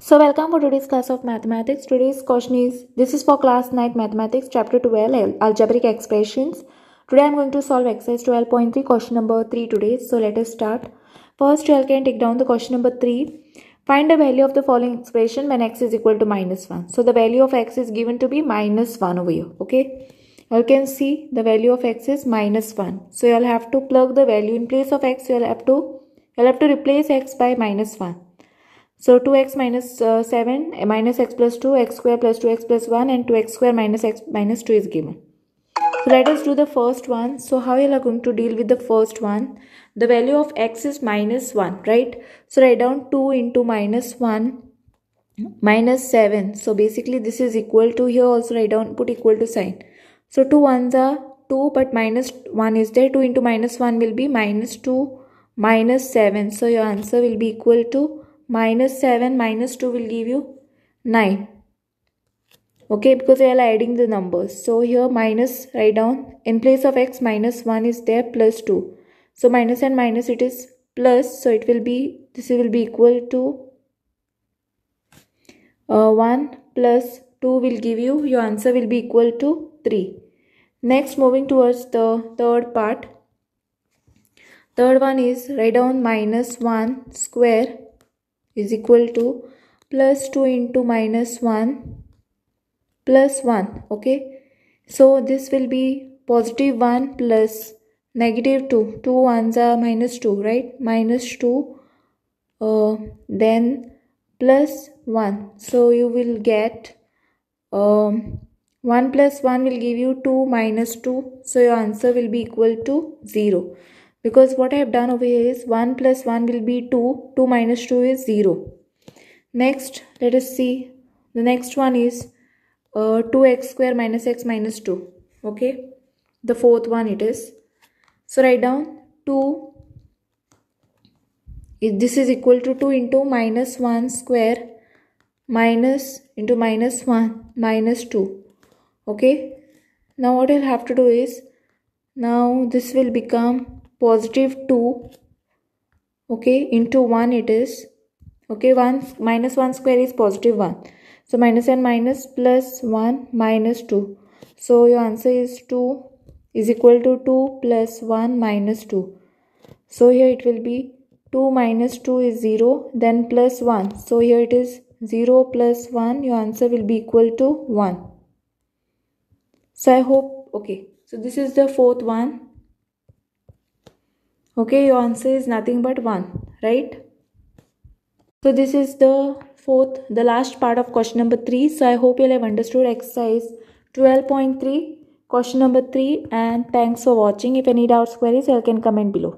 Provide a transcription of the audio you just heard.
So welcome for today's class of mathematics. Today's question is, this is for class 9 mathematics chapter 12 algebraic expressions. Today I am going to solve exercise 12.3 question number 3 today. So let us start. First you all can take down the question number 3. Find the value of the following expression when x is equal to -1. So the value of x is given to be -1 over here. Okay. You can see the value of x is -1. So you all have to plug the value in place of x. You all have to replace x by -1. So 2x minus 7 minus x plus 2, x square plus 2x plus 1 and 2x square minus x minus 2 is given. So let us do the first one. So how you are going to deal with the first one? The value of x is -1, right? So write down 2 into -1 minus 7. So basically this is equal to, here also write down, put equal to sign. So 2 ones are 2 but -1 is there. 2 into -1 will be -2 minus 7. So your answer will be equal to -7 minus 2 will give you 9. Okay, because we are adding the numbers. So here minus, write down, in place of x -1 is there, plus 2. So minus and minus it is plus. So it will be, this will be equal to 1 plus 2 will give you, your answer will be equal to 3. Next, moving towards the third part. Third one is, write down -1 square is equal to plus 2 into -1 plus 1. Okay, so this will be +1 plus -2. 2 ones are -2, right? -2 then plus 1. So you will get 1 plus 1 will give you 2 minus 2. So your answer will be equal to 0. Because what I have done over here is 1 plus 1 will be 2. 2 minus 2 is 0. Next, let us see. The next one is 2x square minus x minus 2. Okay. The fourth one it is. So write down 2. This is equal to 2 into -1 square minus into -1 minus 2. Okay. Now what you'll have to do is, now this will become +2, okay, into 1 it is. Okay, -1 square is +1. So minus and minus plus 1 minus 2. So your answer is 2 is equal to 2 plus 1 minus 2. So here it will be 2 minus 2 is 0, then plus 1. So here it is 0 plus 1. Your answer will be equal to 1. So I hope, okay. So this is the fourth one. Okay, your answer is nothing but 1, right? So this is the last part of question number 3. So I hope you have understood exercise 12.3, question number 3, and thanks for watching. If any doubts, queries, you can comment below.